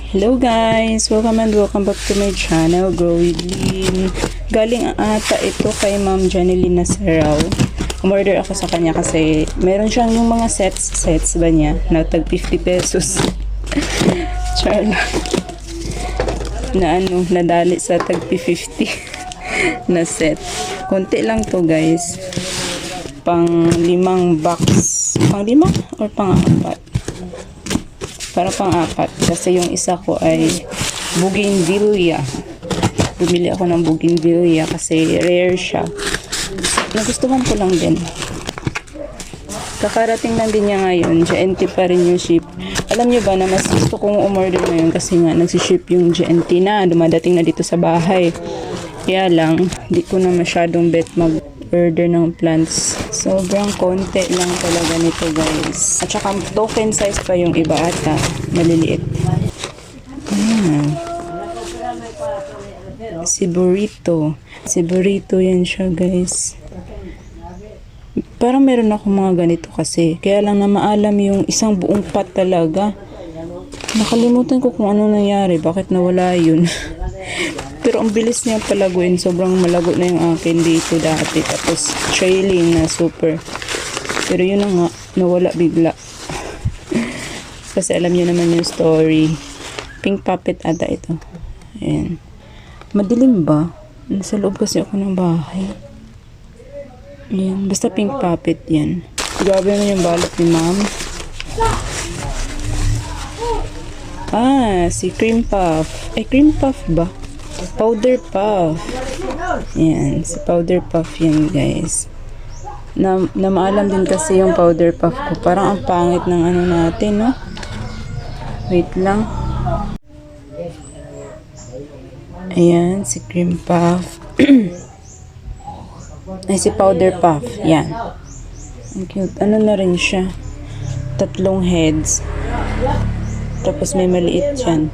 Hello guys! Welcome back to my channel, Grow with Lynn. Galing ata ito kay Ma'am Janeline Nasaraw. Umorder ako sa kanya kasi meron siyang yung mga sets ba niya na tag 50 pesos. Char na nadali sa tag 50 na set. Konti lang to guys. Pang 5 box. Pang 5 or pang 4? Para pang-4 kasi yung isa ko ay bougainvillea. Bumili ako ng bougainvillea kasi rare siya. Nagustuhan ko lang din. Kakarating lang din niya ngayon. GNT pa rin yung ship. Alam niyo ba na mas gusto kong umorder ngayon kasi nga nagsiship yung GNT na. Dumadating na dito sa bahay. Kaya lang, di ko na masyadong bet mag-order ng plants. Sobrang konti lang talaga nito guys. At saka token size pa yung iba ata. Maliliit. Si burrito yan siya guys. Parang meron ako mga ganito kasi. Kaya lang na maalam yung isang buong pot talaga. Nakalimutan ko kung ano nangyari. Bakit nawala yun. Pero ang bilis niya palaguin. Sobrang malago na yung akin dito dati. Tapos trailing na super. Pero yun na nga. Nawala bigla. Kasi alam niyo naman yung story. Pink puppet ata ito. Ayan. Madilim ba? Nasa loob kasi ako ng bahay. Ayan. Basta pink puppet yan. Grabe naman yung balot ni ma'am. Si cream puff. Cream puff ba? Powder puff. Yan, si powder puff yan guys. Na maalam din kasi yung powder puff ko. Parang ang pangit ng ano natin, no? Wait lang. Ayan, si cream puff. Si powder puff. Yan. Ang cute. Ano na rin siya? 3 heads. Tapos may maliit yan.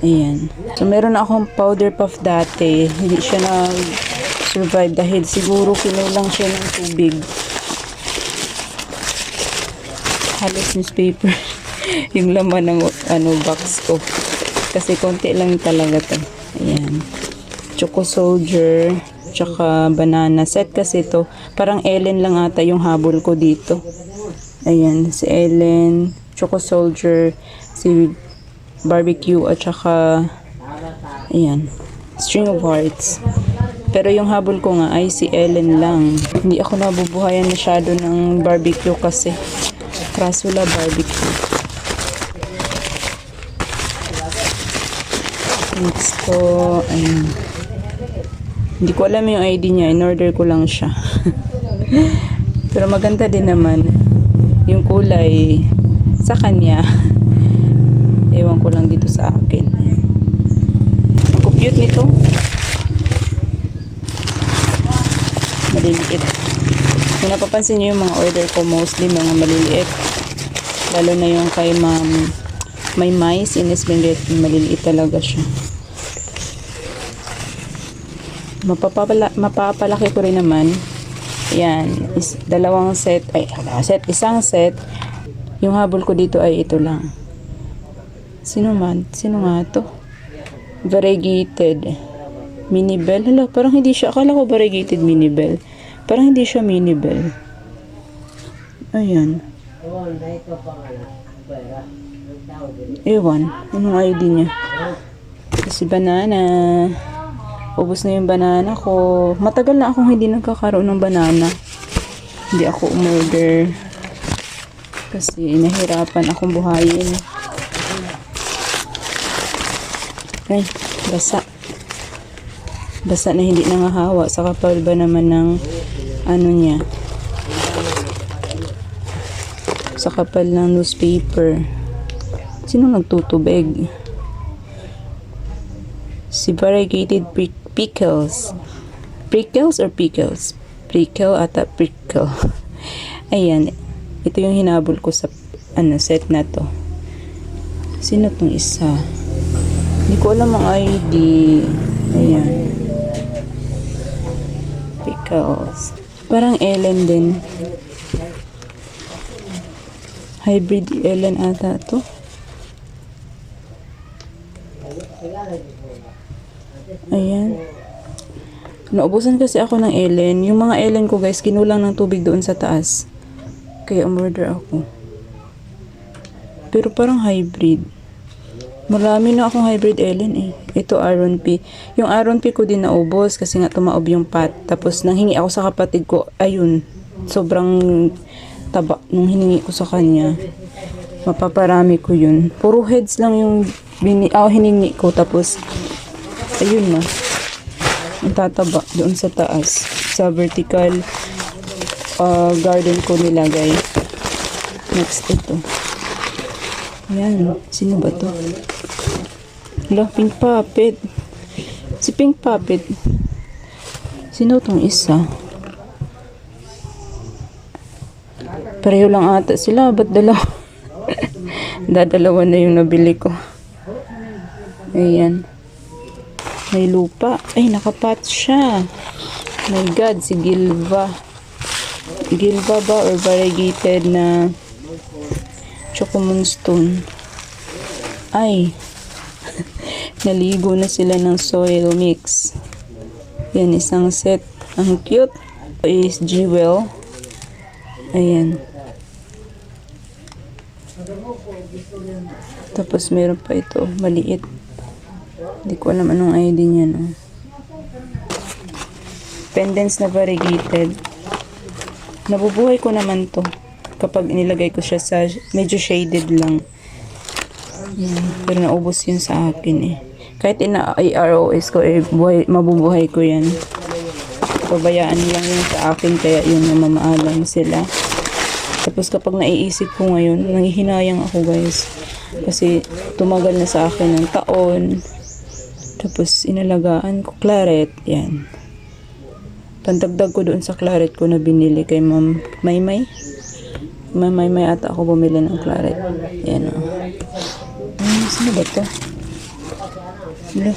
Ayan. So, meron akong powder puff dati. Hindi siya na-survive dahil siguro kinulang siya ng tubig. Halos newspaper. Yung laman ng box ko. Kasi konti lang talaga to. Ayan. Choco Soldier. Tsaka banana. Set kasi to. Parang Ellen lang ata yung habol ko dito. Ayan. Si Ellen. Choco Soldier. Si barbecue at saka ayan, string of hearts. Pero yung habol ko nga ay si Ellen lang. Hindi ako nabubuhayan masyado ng barbecue kasi Crasula barbecue. Next ko, ayun. Hindi ko alam yung ID niya. In-order ko lang siya. Pero maganda din naman. Yung kulay sa kanya. Ewan ko lang dito sa akin. Ang cute nito. Maliliit. Kung napapansin nyo yung mga order ko, mostly mga maliliit. Lalo na yung kay Ma'am May Mais Ines Benguet. Maliliit talaga siya. Mapapalaki ko rin naman. Ayan. Isang set. Yung habol ko dito ay ito lang. Sino nga to? Variegated mini bell. Hala, parang hindi siya. Akala ko variegated mini bell. Parang hindi siya mini bell. Ayan. Ewan. Anong ID niya? Kasi banana. Ubus na yung banana ko. Matagal na akong hindi nagkakaroon ng banana. Hindi ako umorder. Kasi nahirapan akong buhayin. Ay, basa. Basa na hindi nangahawa. Sa kapal ba naman ng ano niya? Sa kapal ng newspaper. Sino nagtutubig? Si variegated pickles. Prickles or pickles? Prickle ata prickle. Ayan. Ito yung hinabol ko sa set na to. Sino tong isa? Hindi ko alam ang ID. Ayan. Pickles. Parang Ellen din. Hybrid Ellen ata to. Ayan. Naubusan kasi ako ng Ellen. Yung mga Ellen ko guys, kinulang ng tubig doon sa taas. Kaya umorder ako. Pero parang hybrid. Marami na akong hybrid Ellen eh. Ito Aron P. Yung Aron P ko din naubos kasi nga tumaob yung pot. Tapos nanghingi ako sa kapatid ko. Ayun. Sobrang taba nung hiningi ko sa kanya. Mapaparami ko yun. Puro heads lang yung hiningi ko. Tapos ayun na. Ang tataba doon sa taas. Sa vertical garden ko nilagay. Next ito. Yan. Sino ba to? Hala, Pink Puppet. Si Pink Puppet. Sino tong isa? Pareho lang ata sila. Ba't dalawa? Dadalawa na yung nabili ko. Ayan. May lupa. Ay, nakapat siya. My God, si Gilva. Gilva ba or variegated na Chocomoonstone? Ay, naligo na sila ng soil mix. Yan, isang set. Ang cute. Is Jewel. Ayan. Tapos meron pa ito, maliit. Hindi ko alam anong ID niya, no? Pendants na variegated. Nabubuhay ko naman to kapag inilagay ko siya sa medyo shaded lang. Yan. Pero naubos yun sa akin eh. Kahit ina-IROS ko eh, mabubuhay ko yan. Pabayaan lang yun sa akin kaya yun namamaalam sila. Tapos kapag naiisip ko ngayon, nanghihinayang ako guys. Kasi tumagal na sa akin ng taon. Tapos inalagaan ko claret. Yan. Pandagdag ko doon sa claret ko na binili kay Ma'am Maymay. Ma'am Maymay ata ako bumili ng claret. Yan o. Sino ba ito? Hello.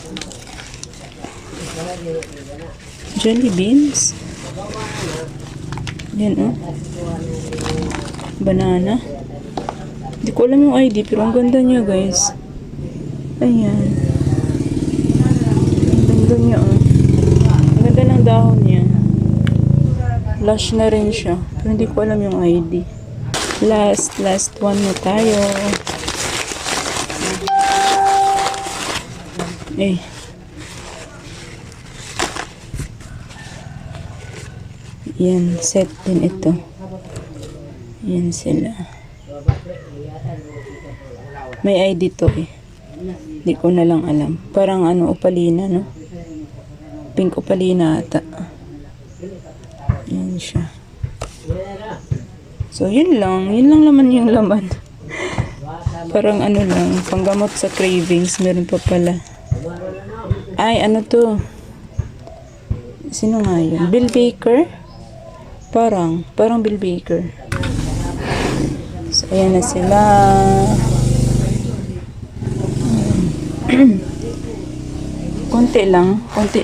Jelly beans. Yan o. Banana. Hindi ko alam yung ID pero ang ganda niya guys. Ayan. Ang ganda niya oh. Ang ganda ng dahon niya. Lush na rin siya. Pero hindi ko alam yung ID. Last one na tayo. Eh. Yan, set din ito. Yan sila. May ID to eh. Hindi ko na lang alam. Parang ano, opalina, no? Pink opalina ata. Yan siya. So, yun lang. Yun lang naman yung laman. Parang ano lang, panggamot sa cravings. Meron pa pala. Ay, ano to? Sino nga yun? Bill Baker? Parang Bill Baker. So, ayan na sila. Konti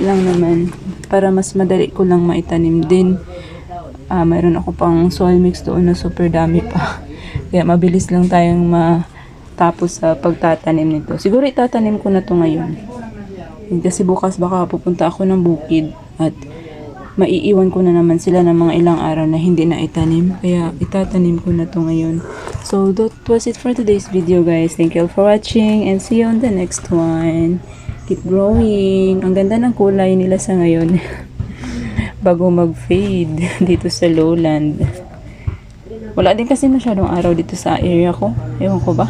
lang naman. Para mas madali ko lang maitanim din. Mayroon ako pang soil mix doon na super dami pa. Kaya mabilis lang tayong matapos sa pagtatanim nito. Siguro itatanim ko na to ngayon. Kasi bukas baka pupunta ako ng bukid at maiiwan ko na naman sila ng mga ilang araw na hindi na itanim. Kaya itatanim ko na to ngayon. So that was it for today's video guys. Thank you all for watching and see you on the next one. Keep growing. Ang ganda ng kulay nila sa ngayon. Bago mag-fade dito sa lowland. Wala din kasi masyadong araw dito sa area ko. Ewan ko ba?